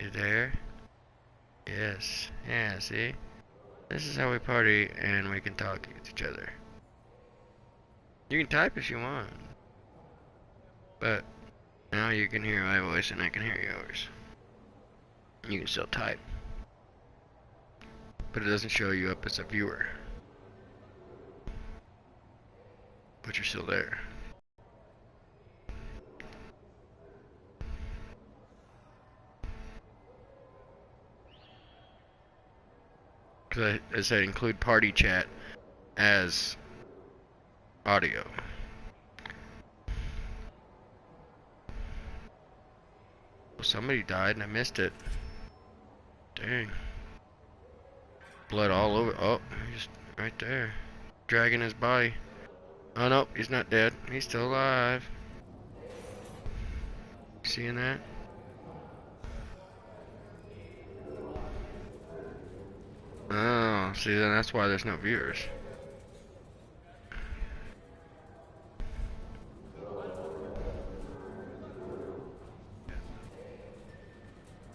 You there? Yes. Yeah, see? This is how we party and we can talk to each other. You can type if you want. But now you can hear my voice and I can hear yours. You can still type. But it doesn't show you up as a viewer. But you're still there. Because I said include party chat as audio. Well, somebody died and I missed it. Dang. Blood all over. Oh, he's right there. Dragging his body. Oh no, he's not dead. He's still alive. Seeing that? Oh, see, then that's why there's no viewers.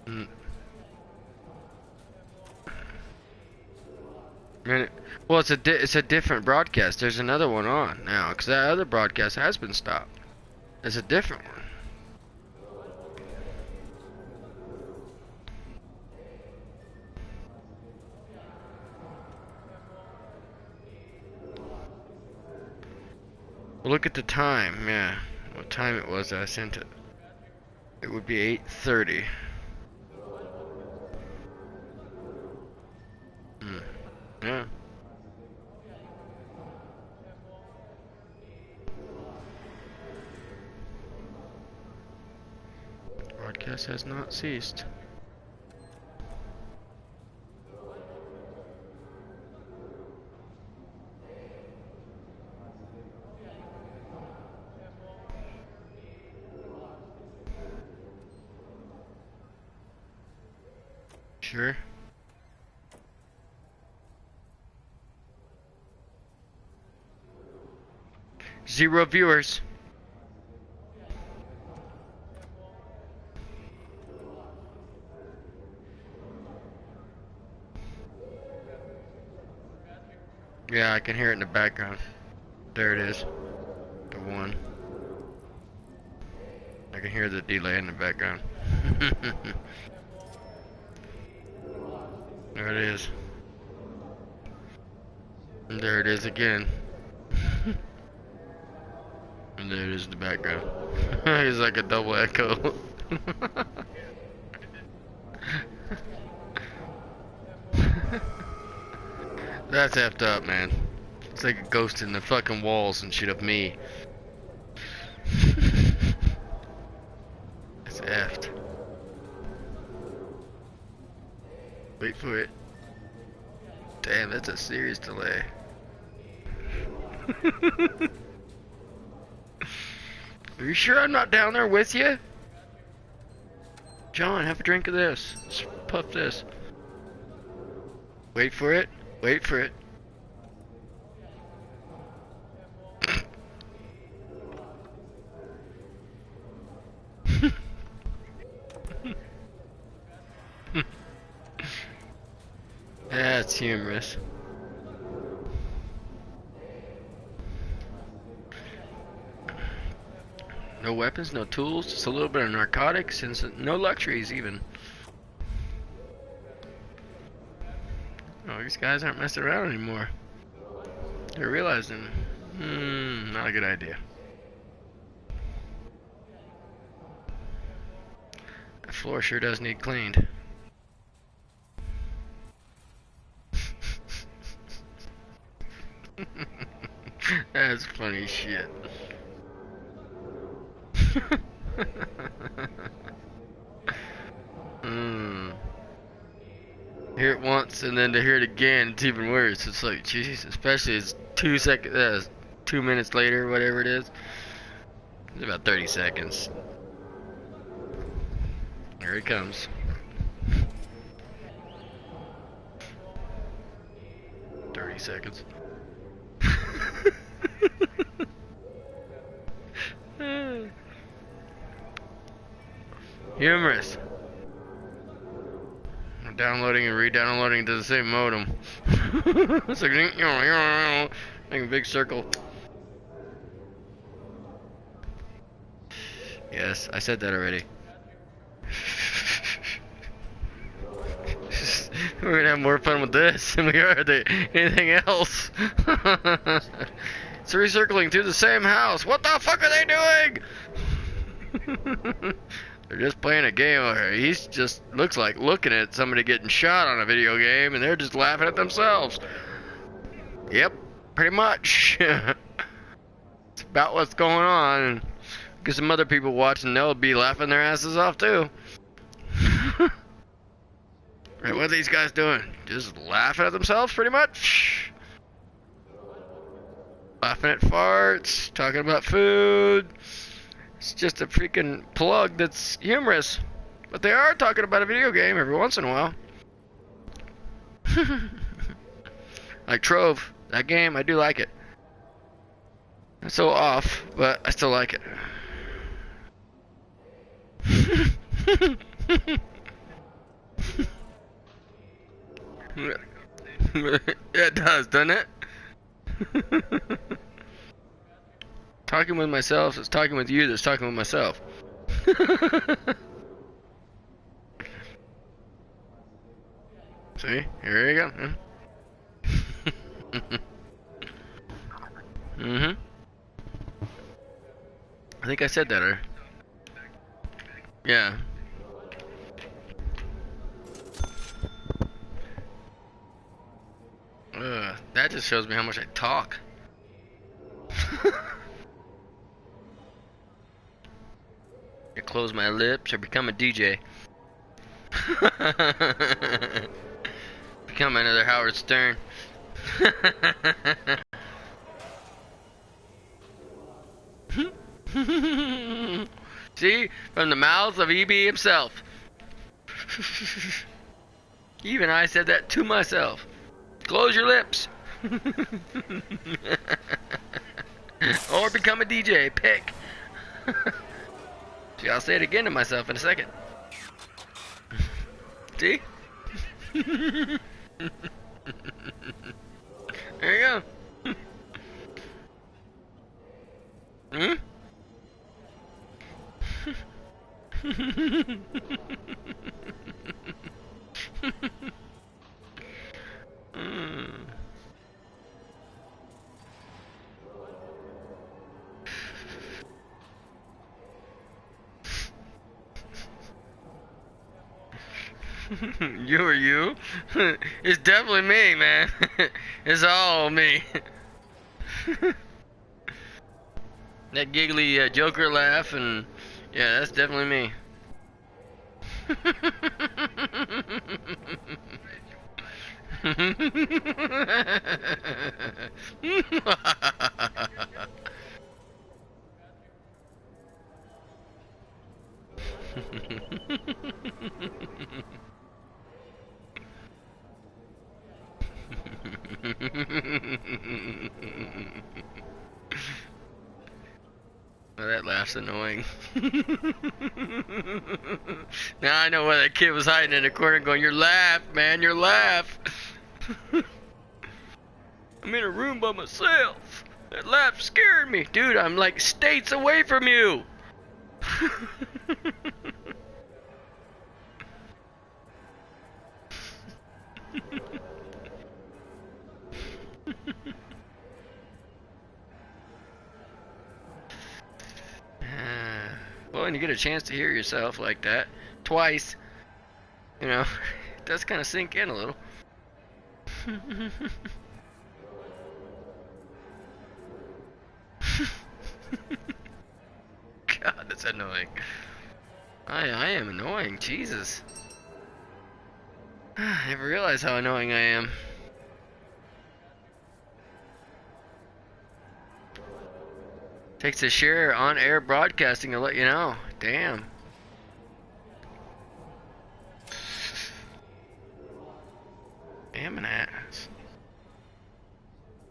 Mm. Well, it's a different broadcast. There's another one on now, because that other broadcast has been stopped. It's a different one. Well, look at the time, yeah. What time it was that I sent it. It would be 8:30. Yeah. Broadcast has not ceased. Sure. Zero viewers. Yeah, I can hear it in the background. There it is. The one. I can hear the delay in the background. There it is. And there it is again. And there it is in the background. It's like a double echo. That's effed up, man. It's like a ghost in the fucking walls and shit of me. It's effed. Wait for it. Damn, that's a serious delay. Are you sure I'm not down there with you? John, have a drink of this. Let's puff this. Wait for it. Wait for it. That's humorous. No weapons, no tools, just a little bit of narcotics and no luxuries even. Oh, these guys aren't messing around anymore. They're realizing, not a good idea. The floor sure does need cleaned. That's funny shit. Hear it once and then to hear it again, it's even worse. It's like, jeez, especially it's 2 minutes later, whatever it is. It's about 30 seconds. Here it comes. Seconds. Humorous. downloading and re-downloading to the same modem. It's like, make a big circle. Yes, I said that already. We're gonna have more fun with this than we are anything else. It's recircling through the same house. What the fuck are they doing? They're just playing a game over here. He's just looks like looking at somebody getting shot on a video game, and they're just laughing at themselves. Yep, pretty much. It's about what's going on. Get some other people watching, they'll be laughing their asses off too. Right, what are these guys doing? Just laughing at themselves, pretty much? Laughing at farts, talking about food. It's just a freaking plug that's humorous. But they are talking about a video game every once in a while. Like Trove, that game, I do like it. It's so off, but I still like it. It does, doesn't it? Talking with myself is talking with you that's talking with myself. See? Here you go. Mm-hmm. I think I said that, or... Yeah. That just shows me how much I talk. I close my lips or become a DJ. Become another Howard Stern. See? From the mouths of EB himself. Even I said that to myself. Close your lips. Or become a DJ. Pick. See, I'll say it again to myself in a second. See? There you go. Hmm? You or you? It's definitely me, man. It's all me. That giggly Joker laugh, and yeah, that's definitely me. Oh, that laugh's annoying. Now I know why that kid was hiding in the corner going, "Your laugh, man, your laugh." I'm in a room by myself. That laugh scared me. Dude, I'm like states away from you. Well, when you get a chance to hear yourself like that twice, you know, it does kind of sink in a little. God, that's annoying. I am annoying, Jesus. I never realized how annoying I am. Takes a share on-air broadcasting to let you know. Damn. Damn an ass.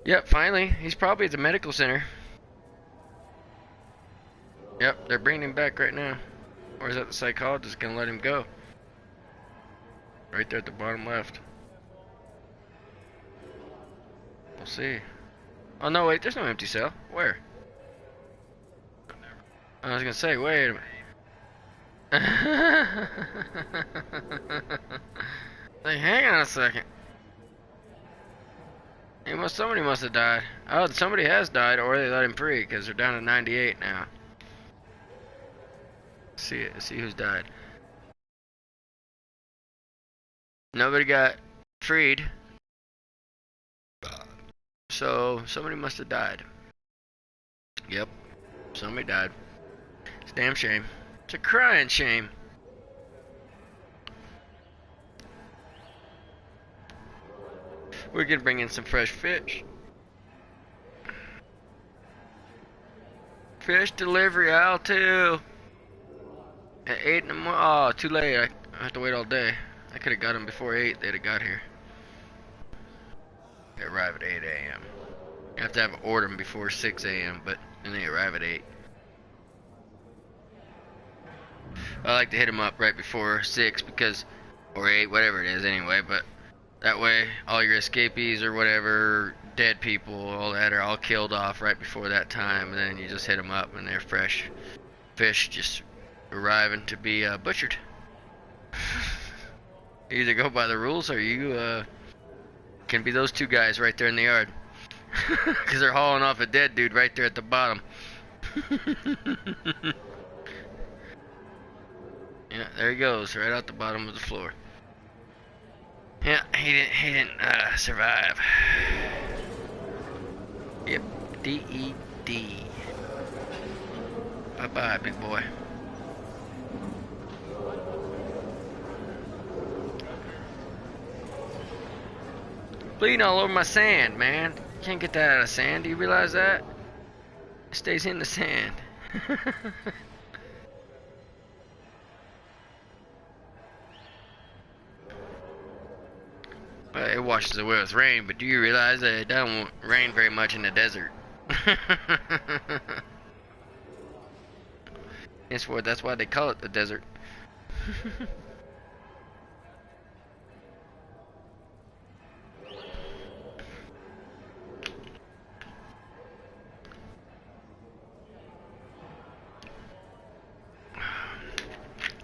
Yep, finally. He's probably at the medical center. Yep, they're bringing him back right now. Or is that the psychologist gonna let him go? Right there at the bottom left. We'll see. Oh no, wait, there's no empty cell. Where? I was gonna say, wait a minute. Like, hang on a second. Somebody must have died. Oh, somebody has died, or they let him free, because they're down to 98 now. Let's see who's died. Nobody got freed. So, somebody must have died. Yep, somebody died. It's a damn shame. It's a crying shame. We're gonna bring in some fresh fish. Fish delivery aisle 2. At 8 in the morning. Oh, too late. I have to wait all day. I could have got them before 8. They'd have got here. They arrive at 8 a.m. You have to order them before 6 a.m. But then they arrive at 8. I like to hit them up right before 6 because, or 8, whatever it is anyway. But that way, all your escapees or whatever, dead people, all that are all killed off right before that time. And then you just hit them up and they're fresh fish just arriving to be butchered. You either go by the rules or you can be those two guys right there in the yard. Because they're hauling off a dead dude right there at the bottom. Yeah, there he goes, right out the bottom of the floor. Yeah, he didn't survive. Yep, D-E-D. Bye-bye, big boy. Bleeding all over my sand, man. Can't get that out of sand. Do you realize that? It stays in the sand. But it washes away with rain, but do you realize that it doesn't rain very much in the desert? That's why they call it the desert.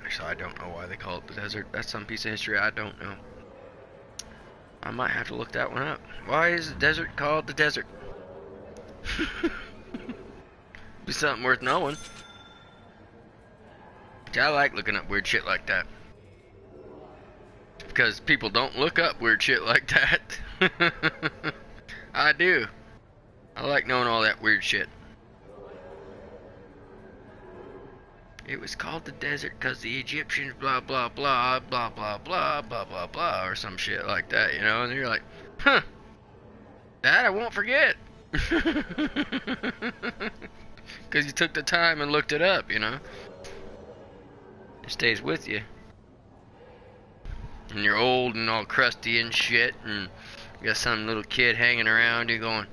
So I don't know why they call it the desert. That's some piece of history I don't know. I might have to look that one up. Why is the desert called the desert? Be something worth knowing. I like looking up weird shit like that. Because people don't look up weird shit like that. I do. I like knowing all that weird shit. It was called the desert because the Egyptians blah blah blah blah blah blah blah blah blah or some shit like that, you know, and you're like, huh, that I won't forget. Because you took the time and looked it up, you know. It stays with you. And you're old and all crusty and shit, and you got some little kid hanging around you going,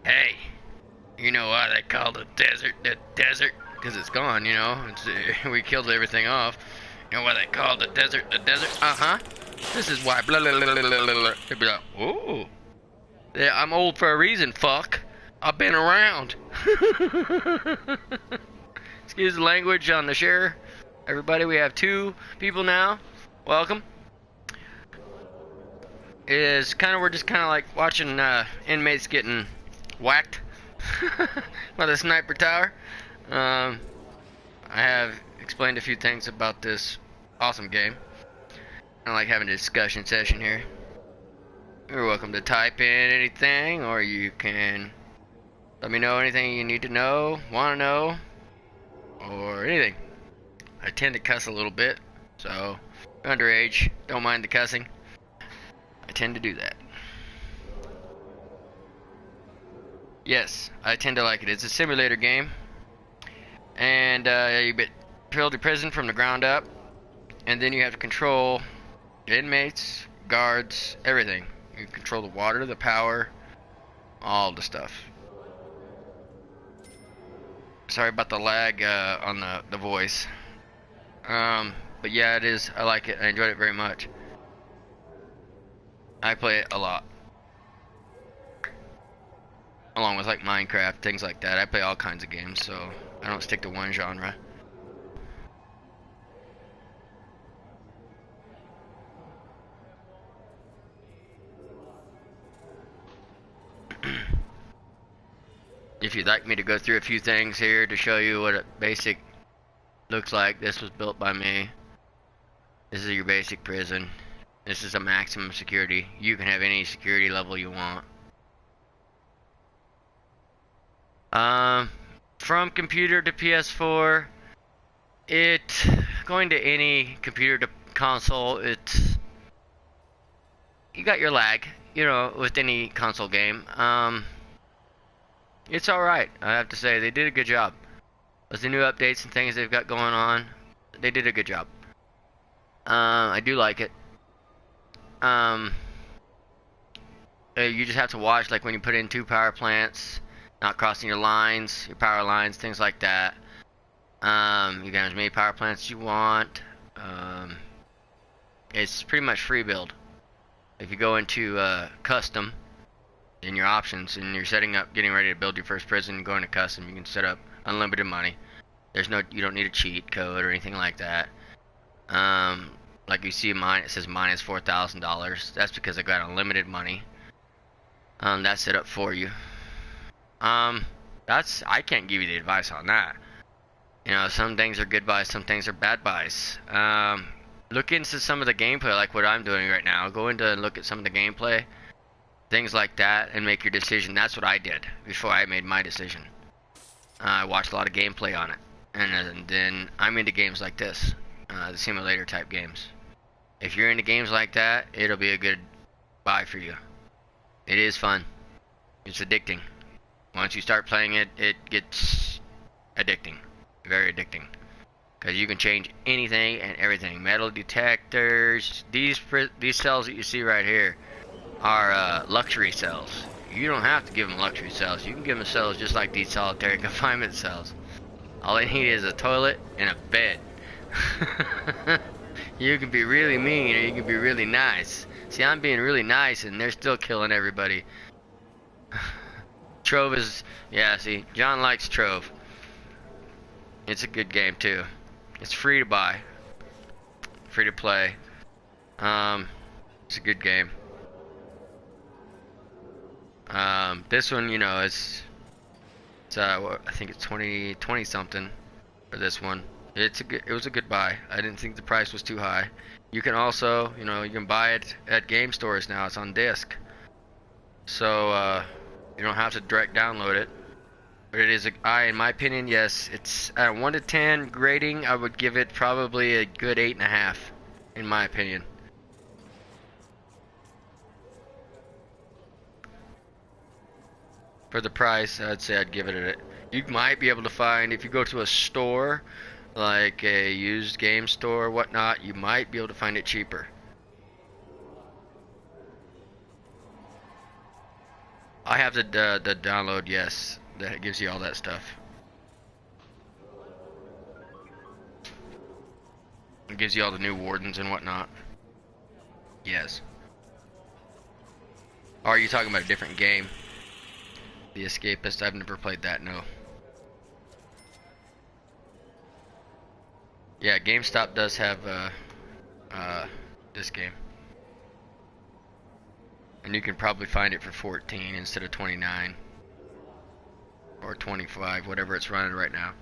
hey, you know why they call the desert the desert? Because it's gone, you know. We killed everything off. You know why they call the desert the desert? Uh-huh. This is why. Blah, blah, blah, blah, blah, blah. They'd be like, ooh. Yeah, I'm old for a reason, fuck. I've been around. Excuse the language on the share. Everybody, we have 2 people now. Welcome. We're just kind of like watching inmates getting whacked by the sniper tower. I have explained a few things about this awesome game. I like having a discussion session here. You're welcome to type in anything, or you can let me know anything you need to know, want to know, or anything. I tend to cuss a little bit, so underage, don't mind the cussing. I tend to do that. Yes, I tend to like it. It's a simulator game. And you build your prison from the ground up, and then you have to control the inmates, guards, everything. You control the water, the power, all the stuff. Sorry about the lag on the voice. But yeah, it is. I like it. I enjoyed it very much. I play it a lot. Along with like Minecraft, things like that. I play all kinds of games, so I don't stick to one genre. If you'd like me to go through a few things here to show you what a basic looks like, this was built by me. This is your basic prison. This is a maximum security. You can have any security level you want. From computer to PS4, going to any computer to console, you got your lag, you know, with any console game. It's alright, I have to say. They did a good job. With the new updates and things they've got going on, they did a good job. I do like it. You just have to watch, like when you put in 2 power plants, not crossing your lines, your power lines, things like that. You can have as many power plants as you want. It's pretty much free build. If you go into custom in your options and you're setting up, getting ready to build your first prison, go into custom, you can set up unlimited money. You don't need a cheat code or anything like that. Like you see mine, it says minus $4,000. That's because I got unlimited money. That's set up for you. I can't give you the advice on that. You know, some things are good buys, some things are bad buys. Look into some of the gameplay, like what I'm doing right now. Go into and look at some of the gameplay, things like that, and make your decision. That's what I did before I made my decision. I watched a lot of gameplay on it, and then I'm into games like this, the simulator type games. If you're into games like that, it'll be a good buy for you. It is fun. It's addicting. Once you start playing it, it gets addicting. Very addicting. Because you can change anything and everything. Metal detectors. These cells that you see right here are luxury cells. You don't have to give them luxury cells. You can give them cells just like these solitary confinement cells. All they need is a toilet and a bed. You can be really mean or you can be really nice. See, I'm being really nice and they're still killing everybody. Trove is, yeah, see, John likes Trove. It's a good game too. It's free to buy, free to play. It's a good game. This one, you know, it's I think it's 20 something for this one. It was a good buy. I didn't think the price was too high. You can also, you know, you can buy it at game stores now. It's on disc, so you don't have to direct download it. But it is in my opinion, yes, it's at 1 to 10 grading. I would give it probably a good 8.5, in my opinion. For the price, I'd say I'd give it a. You might be able to find, if you go to a store, like a used game store or whatnot, you might be able to find it cheaper. I have the download, yes, that gives you all that stuff. It gives you all the new wardens and whatnot. Yes. Or are you talking about a different game? The Escapist, I've never played that, no. Yeah, GameStop does have this game. And you can probably find it for 14 instead of 29. Or 25, whatever it's running right now.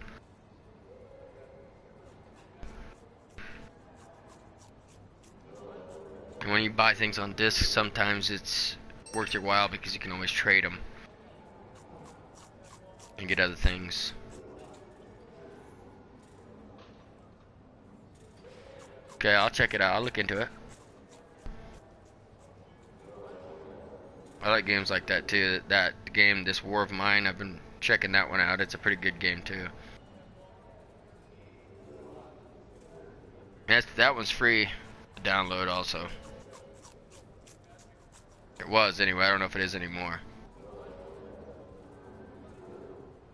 And when you buy things on disc, sometimes it's worth your while because you can always trade them. And get other things. Okay, I'll check it out. I'll look into it. I like games like that too. That game, this War of Mine, I've been checking that one out. It's a pretty good game too. That one's free to download also. It was anyway. I don't know if it is anymore.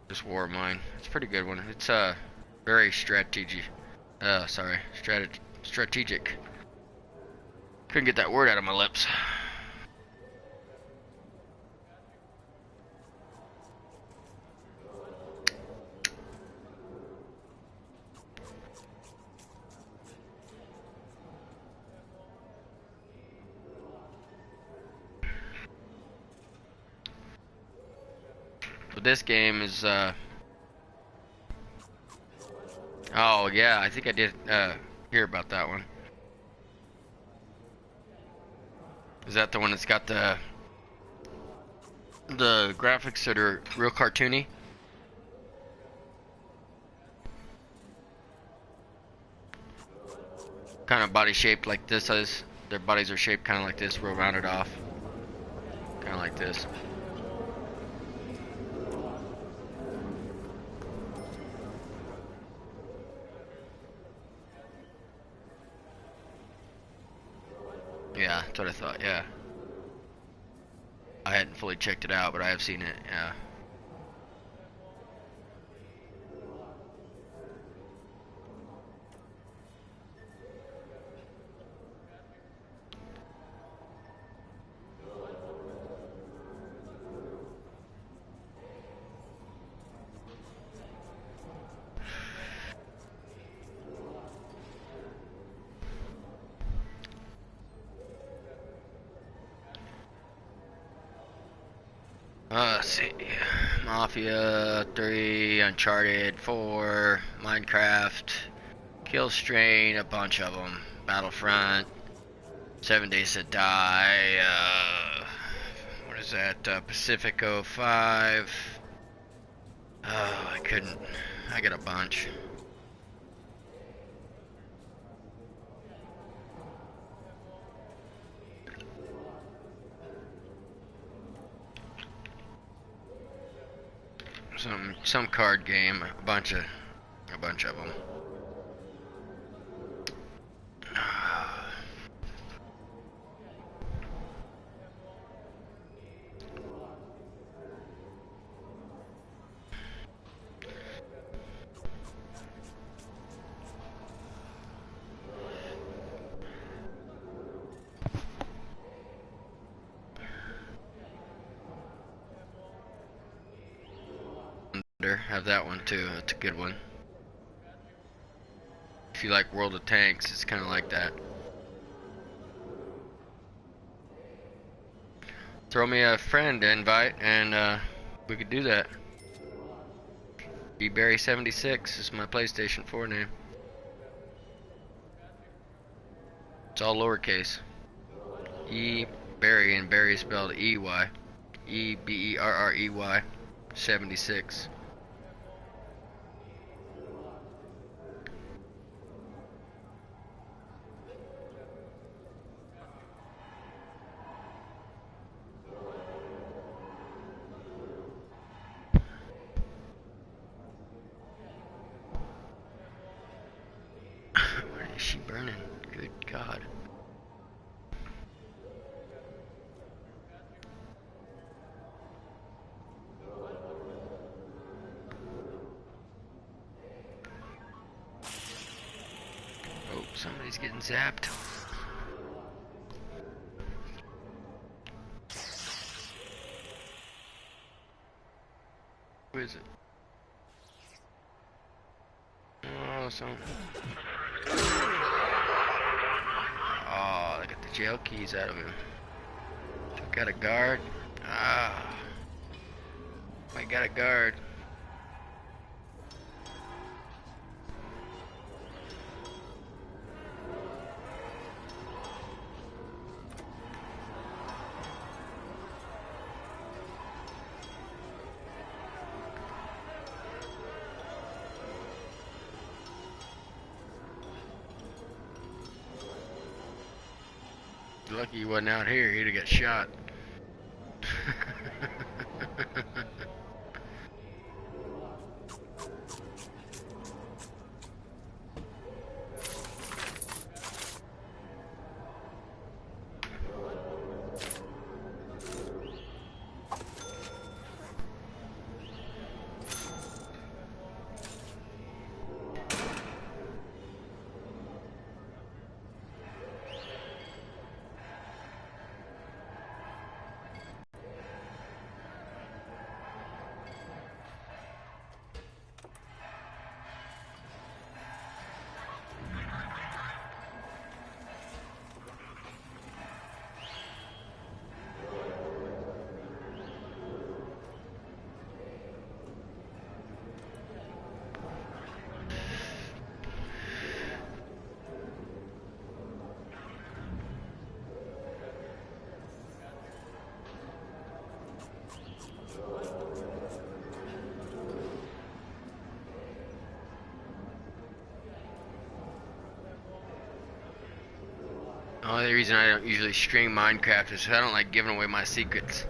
This War of Mine. It's a pretty good one. It's very strategic. Strategic. Couldn't get that word out of my lips. But this game is, oh yeah, I think I did, hear about that one. Is that the one that's got the graphics that are real cartoony? Kind of body shaped like this is. Their bodies are shaped kind of like this, real rounded off. Kind of like this. Yeah, that's what I thought, yeah. I hadn't fully checked it out, but I have seen it, yeah. Let's see. Mafia 3, Uncharted 4, Minecraft, Killstrain, a bunch of them. Battlefront, 7 Days to Die, what is that? Pacifico 5. Oh, I got a bunch. Some card game, a bunch of them. Have that one too. That's a good one. If you like World of Tanks, it's kind of like that. Throw me a friend invite and we could do that. eberrey76 is my PlayStation 4 name. It's all lowercase. Eberrey, and Berry spelled E-Y. E-B-E-R-R-E-Y 76. Where is she burning? Good God. Oh, somebody's getting zapped. Who is it? Oh, oh, they got the jail keys out of him. Took out a guard. Ah. I got a guard. Lucky he wasn't out here, he'd have got shot. Only reason I don't usually stream Minecraft is 'cause I don't like giving away my secrets.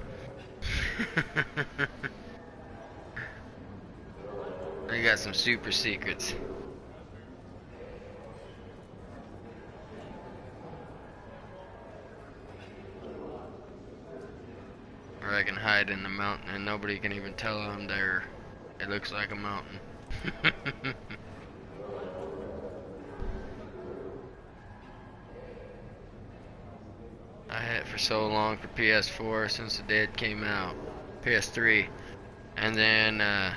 I got some super secrets. Where I can hide in the mountain and nobody can even tell I'm there. It looks like a mountain. I had it for so long for PS4 since the day it came out. PS3. And then I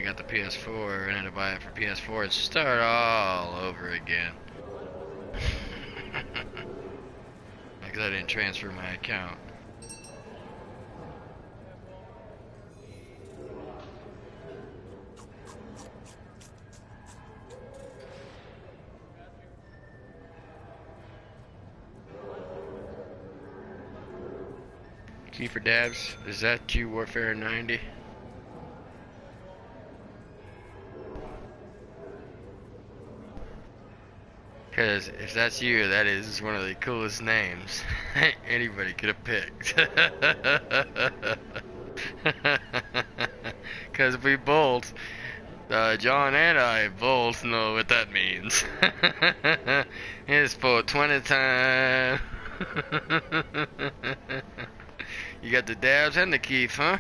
got the PS4 and had to buy it for PS4 and start all over again. Because I didn't transfer my account. Key for dabs, is that you, Warfare 90? Because if that's you, that is one of the coolest names anybody could have picked. Because we both, John and I both know what that means. It's for 20 time. You got the dabs and the Keith, huh?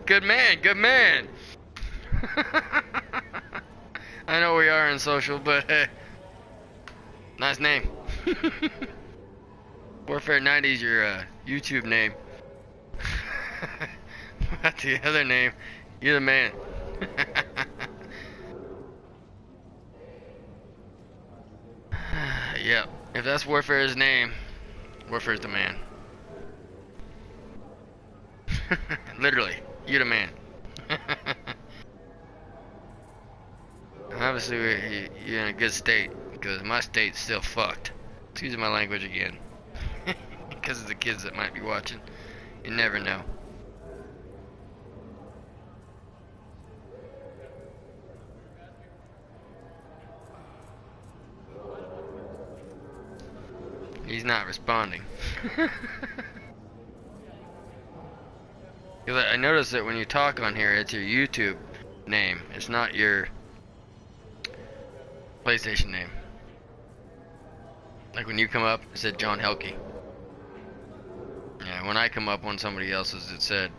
Good man, good man. I know we are in social, but hey, nice name. Warfare 90 is your YouTube name. What the other name? You're the man. Yep, if that's Warfare's name, Warfare's the man. Literally, you're the man. Obviously, you're in a good state, because my state's still fucked. Excuse my language again. Because of the kids that might be watching. You never know. He's not responding. I noticed that when you talk on here, it's your YouTube name. It's not your PlayStation name. Like when you come up, it said John Helke. Yeah, when I come up on somebody else's, it said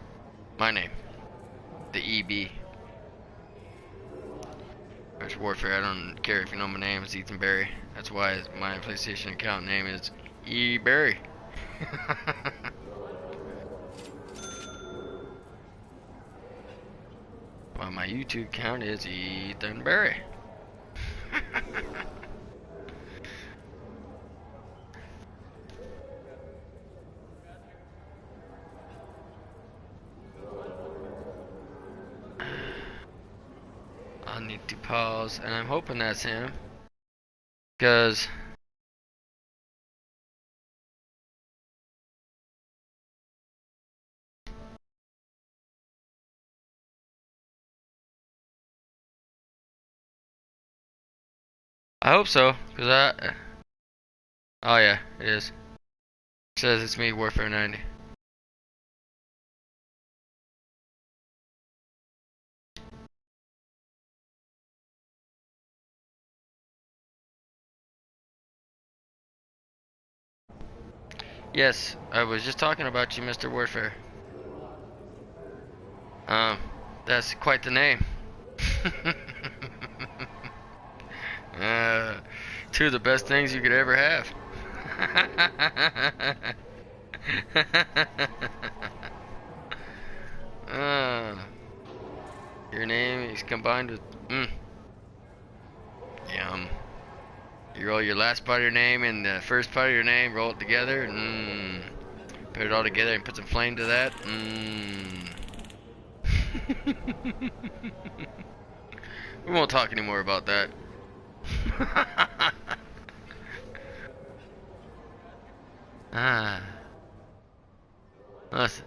my name. The EB. There's Warfare. I don't care if you know my name. It's Ethan Berry. That's why my PlayStation account name is eberrey. Well, my YouTube account is Ethan Berry. I'll need to pause, and I'm hoping that's him, because I hope so, because oh yeah, it is. It says it's me, Warfare 90. Yes, I was just talking about you, Mr. Warfare. That's quite the name. Two of the best things you could ever have. Your name is combined with yum. You roll your last part of your name and the first part of your name, roll it together, put it all together and put some flame to that. We won't talk anymore about that. Listen.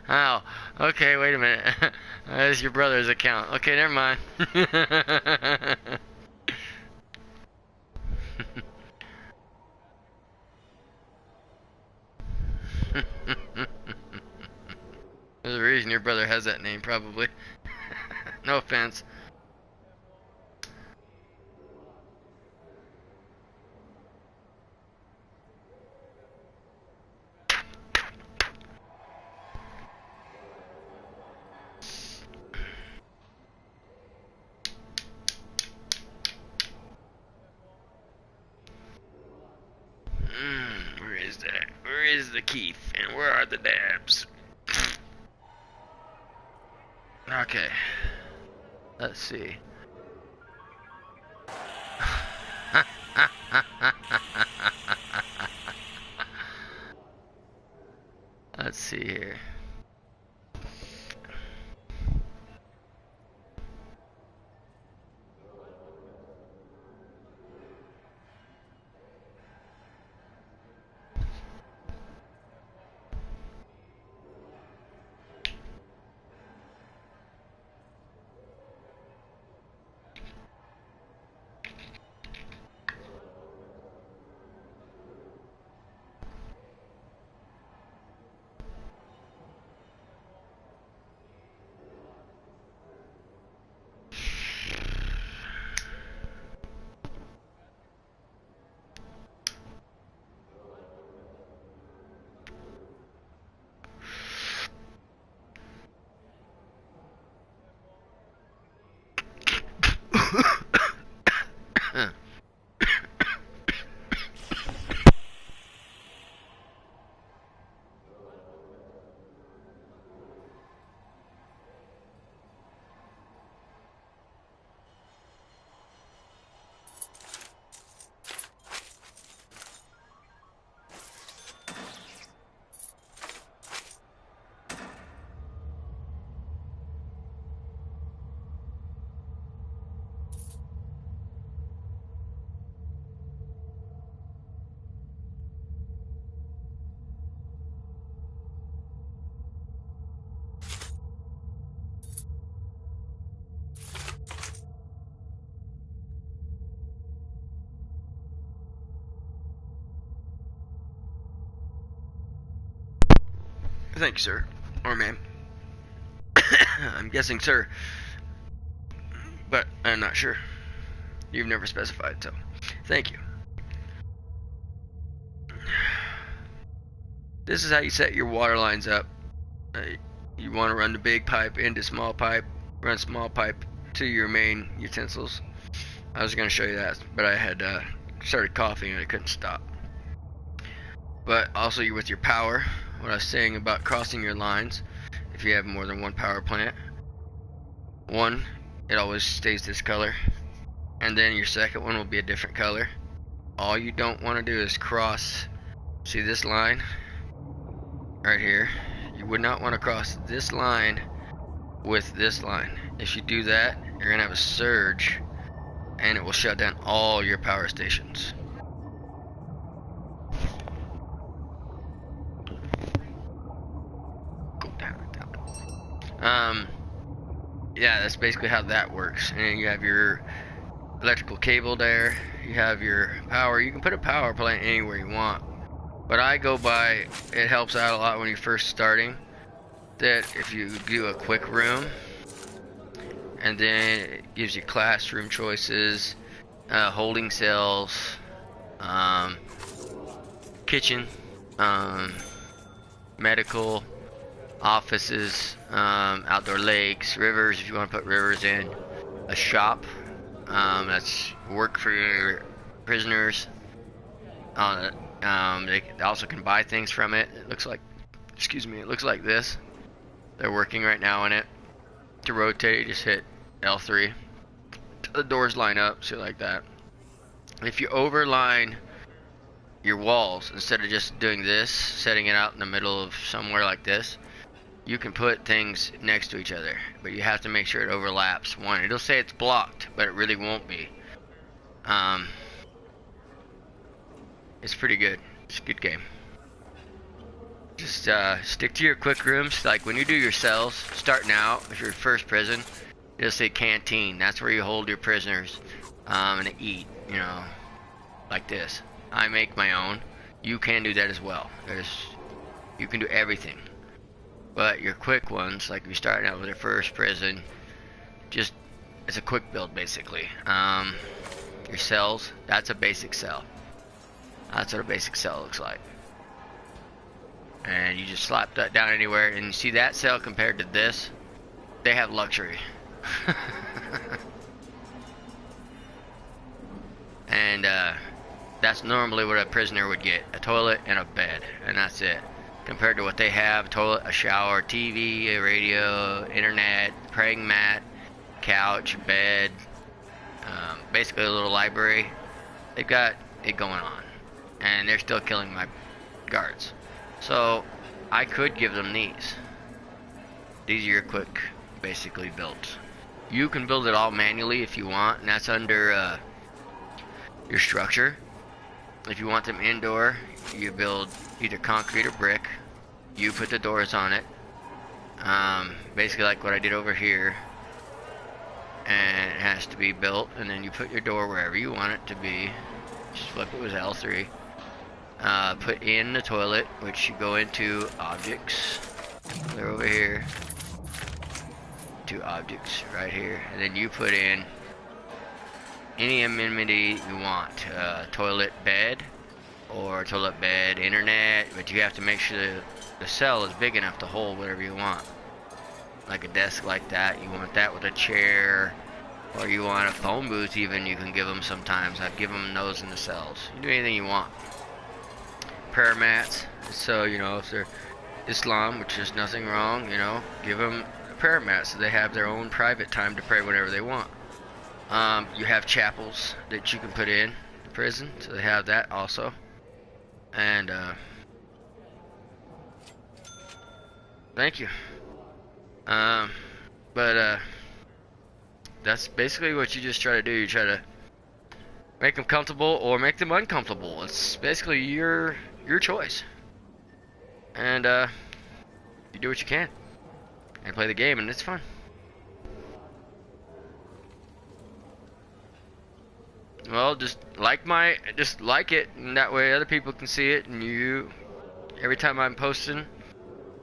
Oh, okay, wait a minute. That's your brother's account. Okay, never mind. brother has that name, probably. No offense. Where is that? Where is the Keith? And where are the dabs? Okay. Let's see. Let's see here. Thank you, sir. Or ma'am. I'm guessing sir. But I'm not sure. You've never specified, so thank you. This is how you set your water lines up. You want to run the big pipe into small pipe, run small pipe to your main utensils. I was going to show you that, but I had started coughing and I couldn't stop. But also you with your power, what I was saying about crossing your lines, if you have more than one power plant. One, it always stays this color, and then your second one will be a different color. All you don't want to do is cross, see this line right here? You would not want to cross this line with this line. If you do that, you're going to have a surge and it will shut down all your power stations. Go down. Yeah, that's basically how that works. And you have your electrical cable there, you have your power. You can put a power plant anywhere you want, but I go by, it helps out a lot when you're first starting, that if you do a quick room, and then it gives you classroom choices, holding cells, kitchen, medical, offices, outdoor lakes, rivers if you want to put rivers in, a shop, that's work for your prisoners. They also can buy things from it. It looks like, it looks like this. They're working right now in it. To rotate, just hit L3. The doors line up, so like that. If you overline your walls, instead of just doing this, setting it out in the middle of somewhere like this, you can put things next to each other, but you have to make sure it overlaps. One, it'll say it's blocked, but it really won't be. It's pretty good. It's a good game. Just stick to your quick rooms. Like when you do your cells, starting out, if you're first prison, it'll say canteen. That's where you hold your prisoners and eat, you know, like this. I make my own. You can do that as well. You can do everything. But your quick ones, like if you're starting out with your first prison, just it's a quick build basically. Your cells, that's a basic cell. That's what a basic cell looks like. And you just slap that down anywhere, and you see that cell compared to this, they have luxury. And that's normally what a prisoner would get: a toilet and a bed, and that's it. Compared to what they have: a toilet, a shower, TV, a radio, internet, praying mat, couch, bed, basically a little library. They've got it going on, and they're still killing my guards. So I could give them these. These are your quick, basically built. You can build it all manually if you want, and that's under your structure. If you want them indoor, you build either concrete or brick. You put the doors on it, basically like what I did over here, and it has to be built, and then you put your door wherever you want it to be. Just flip it with L3. Put in the toilet, which you go into objects. They're over here. To objects right here, and then you put in any amenity you want, toilet, bed, or toilet, bed, internet, but you have to make sure the cell is big enough to hold whatever you want. Like a desk like that, you want that with a chair, or you want a phone booth even, you can give them sometimes. I give them those in the cells. You do anything you want. Prayer mats, so you know, if they're Islam, which is nothing wrong, you know, give them a prayer mat so they have their own private time to pray whenever they want. You have chapels that you can put in the prison, so they have that also. And thank you. That's basically what you just try to do. You try to make them comfortable or make them uncomfortable. It's basically your choice. And you do what you can and play the game, and it's fun. Well, just like it, and that way other people can see it, and every time I'm posting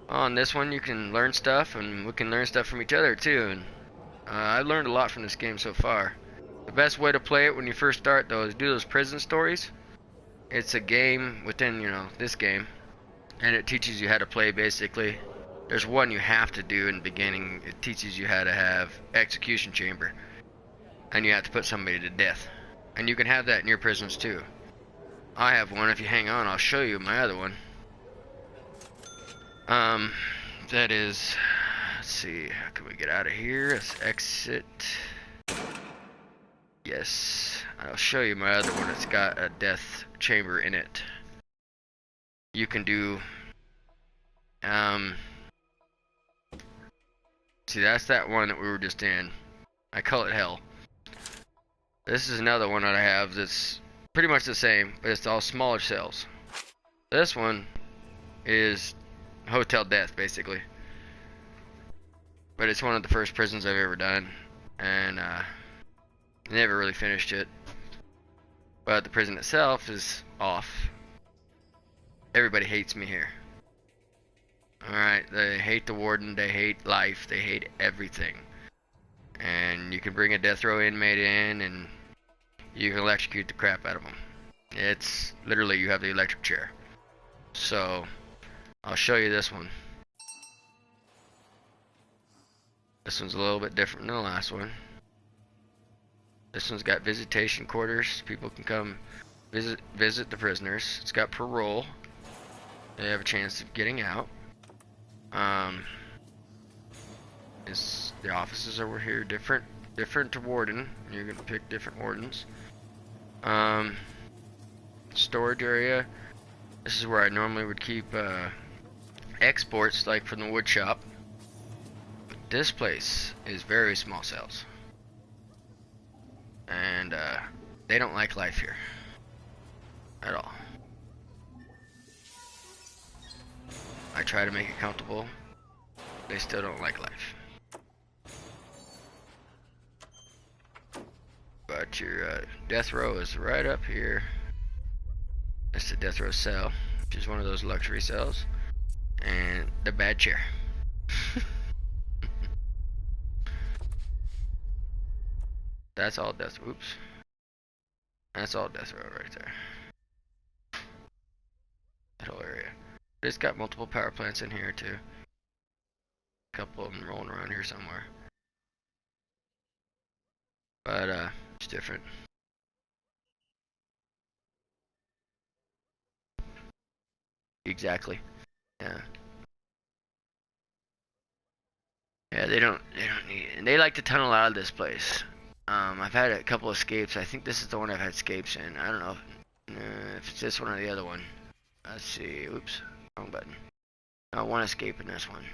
on this one, you can learn stuff, and we can learn stuff from each other too. And I learned a lot from this game so far. The best way to play it when you first start, though, is do those prison stories. It's a game within, this game, and it teaches you how to play basically. There's one you have to do in the beginning. It teaches you how to have execution chamber, and you have to put somebody to death. And you can have that in your prisons too. I have one. If you hang on, I'll show you my other one. That is, let's see, how can we get out of here? Let's exit. Yes, I'll show you my other one. It's got a death chamber in it. You can do, see, that's that one that we were just in. I call it hell. This is another one that I have that's pretty much the same, but it's all smaller cells. This one is Hotel Death, basically. But it's one of the first prisons I've ever done, and never really finished it. But the prison itself is off. Everybody hates me here. Alright, they hate the warden, they hate life, they hate everything. And you can bring a death row inmate in, and you can electrocute the crap out of them. It's literally, you have the electric chair. So I'll show you this one. This one's a little bit different than the last one. This one's got visitation quarters. People can come visit the prisoners. It's got parole. They have a chance of getting out. The offices over here different to warden. You're gonna pick different wardens. Storage area. This is where I normally would keep exports, like from the wood shop. This place is very small cells, and they don't like life here at all. I try to make it comfortable. They still don't like life. But your death row is right up here. That's the death row cell, which is one of those luxury cells. And the bad chair. That's all death. Oops. That's all death row right there. That whole area. It's got multiple power plants in here too. A couple of them rolling around here somewhere. But it's different. Exactly. Yeah. Yeah, they don't need it. And they like to tunnel out of this place. I've had a couple escapes. I think this is the one I've had escapes in. I don't know if it's this one or the other one. Let's see. Oops. Wrong button. One escape in this one.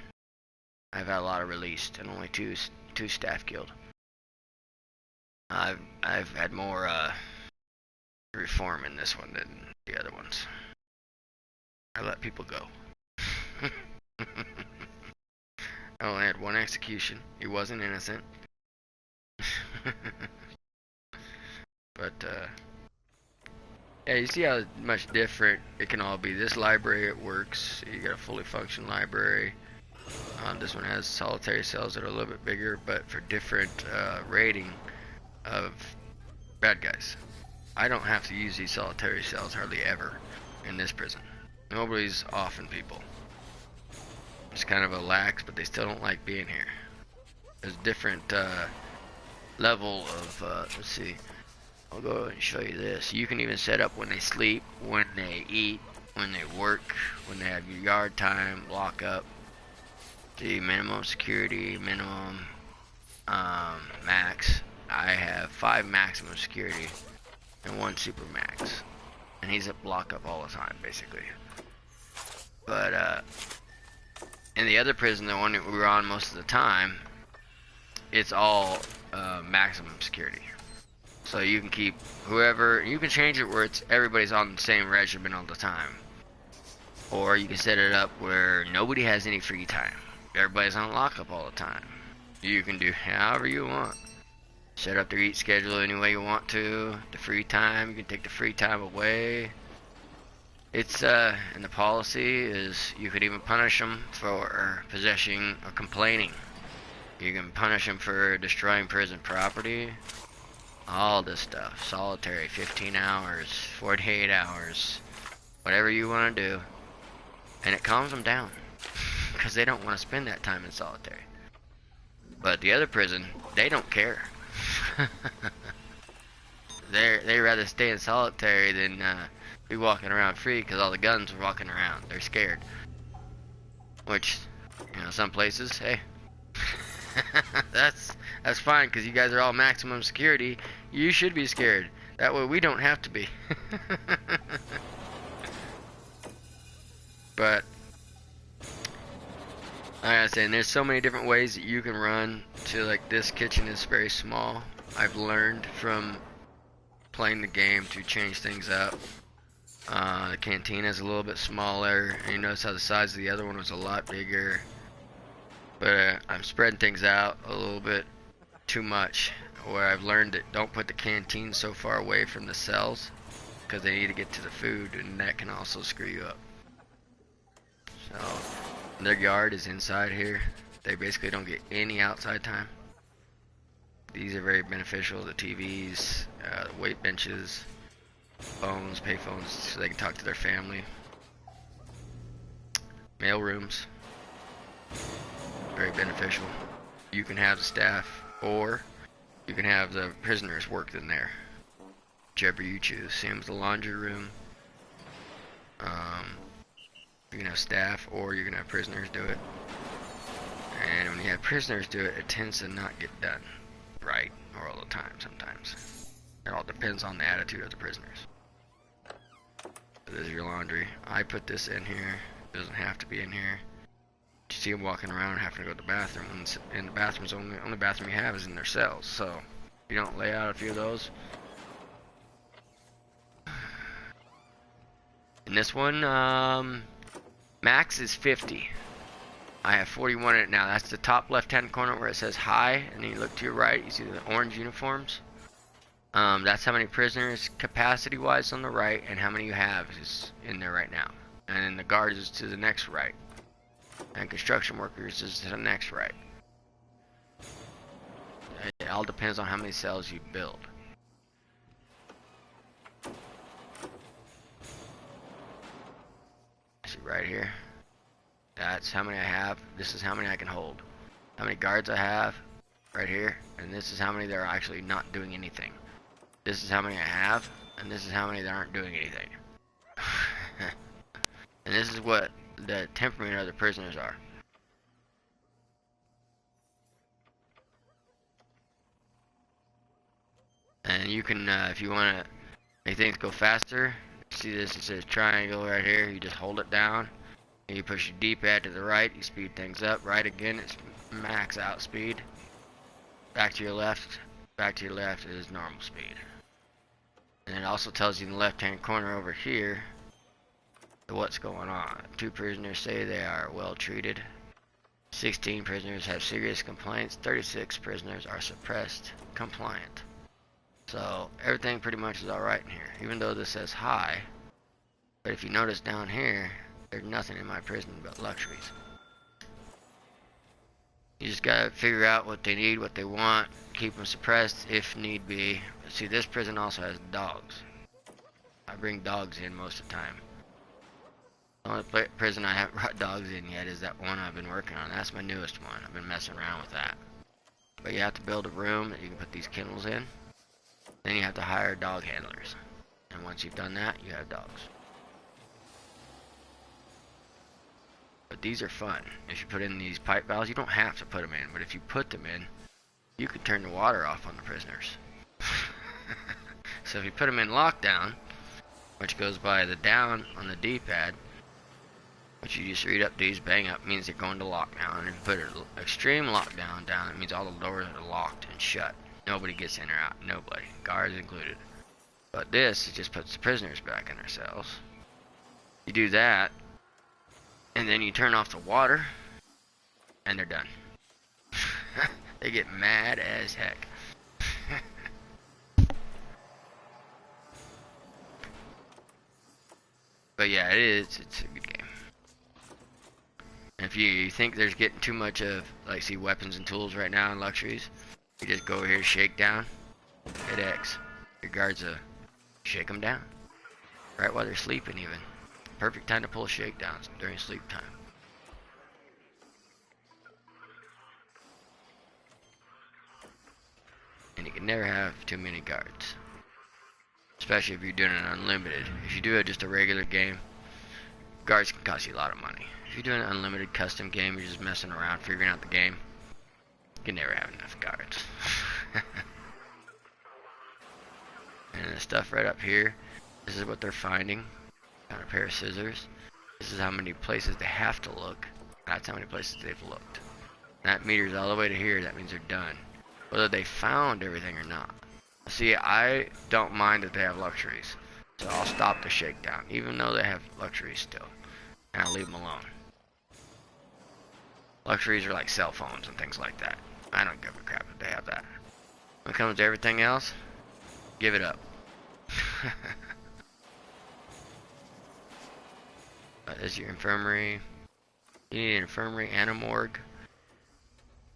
I've had a lot of released and only two staff killed. I've had more reform in this one than the other ones. I let people go. I only had one execution. He wasn't innocent. But yeah, you see how much different it can all be. This library, it works. You got a fully functioning library. This one has solitary cells that are a little bit bigger, but for different rating of bad guys. I don't have to use these solitary cells hardly ever in this prison. Nobody's offing people. It's kind of a lax, but they still don't like being here. There's a different level of, let's see, I'll go and show you this. You can even set up when they sleep, when they eat, when they work, when they have yard time, lock up. The minimum security, minimum max. I have 5 maximum security and 1 super max. And he's at lock up all the time, basically. But in the other prison, the one that we were on most of the time, it's all maximum security. So you can keep whoever, you can change it where it's everybody's on the same regimen all the time. Or you can set it up where nobody has any free time. Everybody's on lockup all the time. You can do however you want. Set up their eat schedule any way you want to. The free time, you can take the free time away. It's and the policy is you could even punish them for possessing or complaining. You can punish them for destroying prison property. All this stuff. Solitary, 15 hours, 48 hours, whatever you want to do. And it calms them down. Because they don't want to spend that time in solitary. But the other prison, they don't care. They rather stay in solitary than be walking around free because all the guns are walking around. They're scared. Which, you know, some places, hey, that's fine because you guys are all maximum security. You should be scared. That way we don't have to be. But like I was saying, there's so many different ways that you can run to, like, this kitchen is very small. I've learned from playing the game to change things up. The cantina is a little bit smaller, and you notice how the size of the other one was a lot bigger. But I'm spreading things out a little bit too much, where I've learned that don't put the canteen so far away from the cells, because they need to get to the food, and that can also screw you up. So their yard is inside here. They basically don't get any outside time. These are very beneficial. The TVs, the weight benches, phones, pay phones, so they can talk to their family. Mail rooms, very beneficial. You can have the staff, or you can have the prisoners work in there, whichever you choose. Same with the laundry room. You can have staff, or you can have prisoners do it. And when you have prisoners do it, it tends to not get done right, or all the time sometimes. It all depends on the attitude of the prisoners. This is your laundry. I put this in here. It doesn't have to be in here. You see them walking around having to go to the bathroom. And the bathroom's only bathroom you have is in their cells. So if you don't lay out a few of those. In this one, max is 50. I have 41 in it now. That's the top left-hand corner where it says hi, and then you look to your right, you see the orange uniforms. That's how many prisoners capacity-wise on the right, and how many you have is in there right now. And then the guards is to the next right, and construction workers is to the next right. Yeah. It all depends on how many cells you build. See right here, that's how many I have. This is how many I can hold. How many guards I have right here, and this is how many that are actually not doing anything. This is how many I have, and this is how many that aren't doing anything. And this is what the temperament of the prisoners are. And you can, if you want to make things go faster, see this, it says triangle right here, you just hold it down, and you push your D-pad to the right, you speed things up. Right again, it's max out speed. Back to your left is normal speed. And it also tells you in the left-hand corner over here what's going on. 2 prisoners say they are well treated. 16 prisoners have serious complaints. 36 prisoners are suppressed compliant. So everything pretty much is alright in here, even though this says high. But if you notice down here, there's nothing in my prison but luxuries. You just gotta figure out what they need, what they want, keep them suppressed if need be. But see, this prison also has dogs. I bring dogs in most of the time. The only prison I haven't brought dogs in yet is that one I've been working on. That's my newest one. I've been messing around with that. But you have to build a room that you can put these kennels in. Then you have to hire dog handlers. And once you've done that, you have dogs. But these are fun. If you put in these pipe valves, you don't have to put them in, but if you put them in, you can turn the water off on the prisoners. So if you put them in lockdown, which goes by the down on the D-pad, which you just read up these, bang up, means they're going to lockdown. And if you put an extreme lockdown down, it means all the doors are locked and shut. Nobody gets in or out. Nobody. Guards included. But this, it just puts the prisoners back in their cells. You do that, and then you turn off the water, and they're done. They get mad as heck. But yeah, it's a good game. And if you think there's getting too much of, like, see, weapons and tools right now in luxuries, you just go over here, shake down, hit X. Your guards shake them down. Right while they're sleeping even. Perfect time to pull shakedowns during sleep time. And you can never have too many guards. Especially if you're doing an unlimited. If you do just a regular game, guards can cost you a lot of money. If you're doing an unlimited custom game, you're just messing around, figuring out the game, you can never have enough guards. And the stuff right up here, this is what they're finding. Got a pair of scissors. This is how many places they have to look. That's how many places they've looked. That meter's all the way to here. That means they're done. Whether they found everything or not. See, I don't mind that they have luxuries. So I'll stop the shakedown, even though they have luxuries still. And I'll leave them alone. Luxuries are like cell phones and things like that. I don't give a crap if they have that. When it comes to everything else, give it up. This is your infirmary. You need an infirmary and a morgue.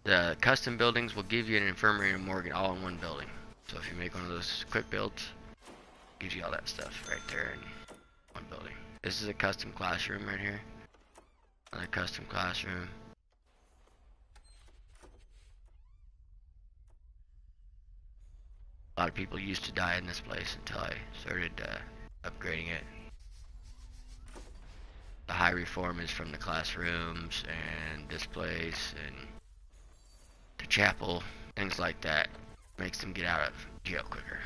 The custom buildings will give you an infirmary and a morgue all in one building. So if you make one of those quick builds, it gives you all that stuff right there in one building. This is a custom classroom right here. Another custom classroom. A lot of people used to die in this place until I started upgrading it. The high reform is from the classrooms and this place and the chapel, things like that. Makes them get out of jail quicker.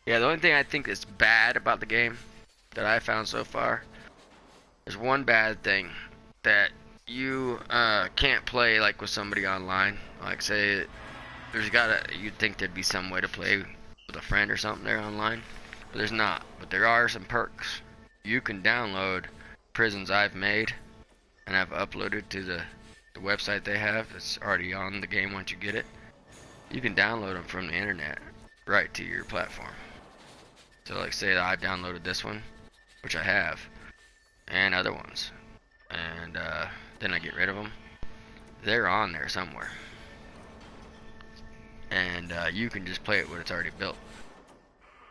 Yeah, the only thing I think is bad about the game that I found so far, there's one bad thing that you can't play like with somebody online. Like say you'd think there'd be some way to play with a friend or something there online, but there's not. But there are some perks. You can download prisons I've made and I've uploaded to the website they have. It's already on the game once you get it. You can download them from the internet right to your platform. So like say that I've downloaded this one, which I have, and other ones, and then I get rid of them. They're on there somewhere, and you can just play it when it's already built.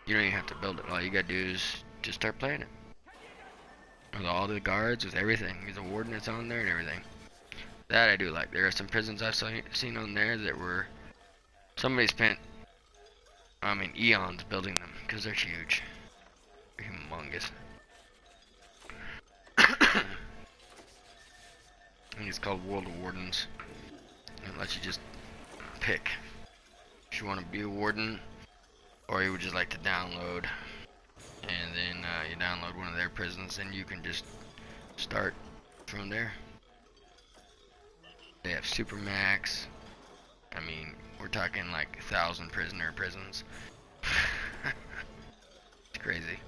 You don't even have to build it. All you gotta do is just start playing it. With all the guards, with everything, with the warden that's on there and everything. That I do like. There are some prisons I've seen on there that were somebody spent, I mean, eons building them because they're huge, they're humongous. I think it's called World of Wardens. It lets you just pick if you want to be a warden or you would just like to download, and then you download one of their prisons and you can just start from there. They have Supermax. I mean, we're talking like 1,000 prisoner prisons. It's crazy.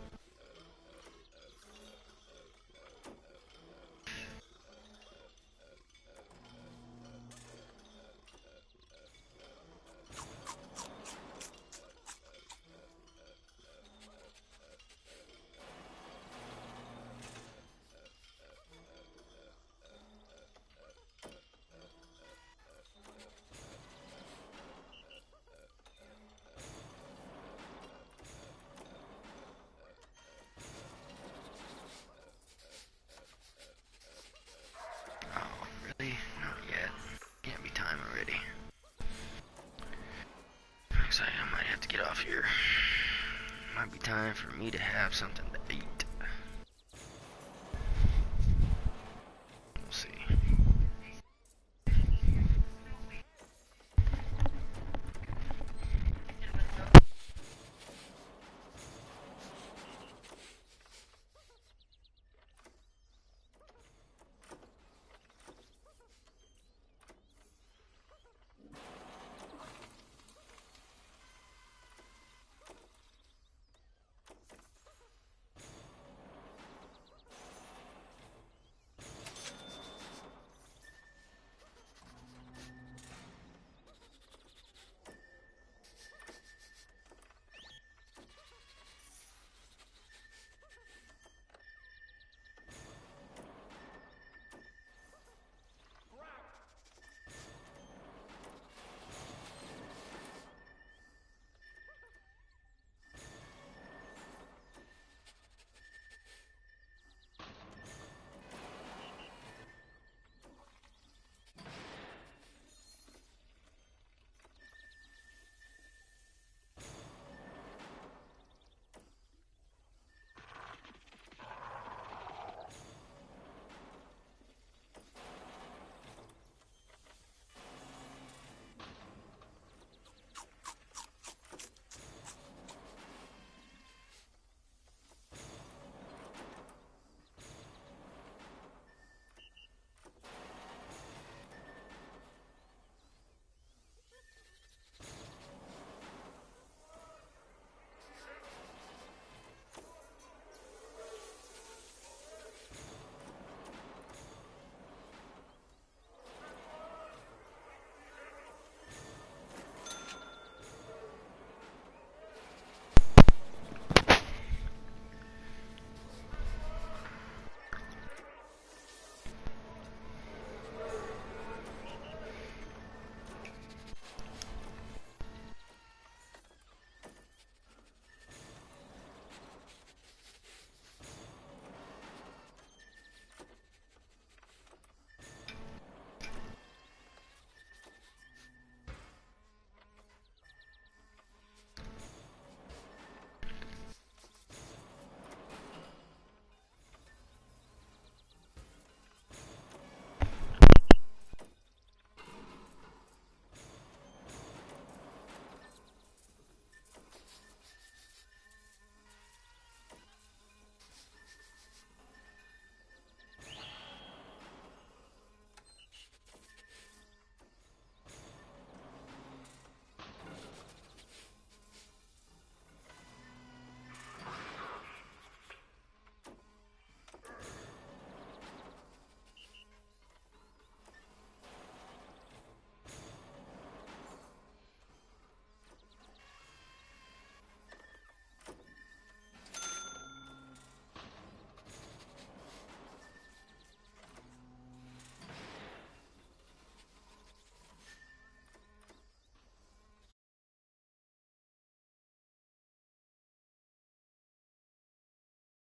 Not yet. Can't be time already. Looks like I might have to get off here. Might be time for me to have something to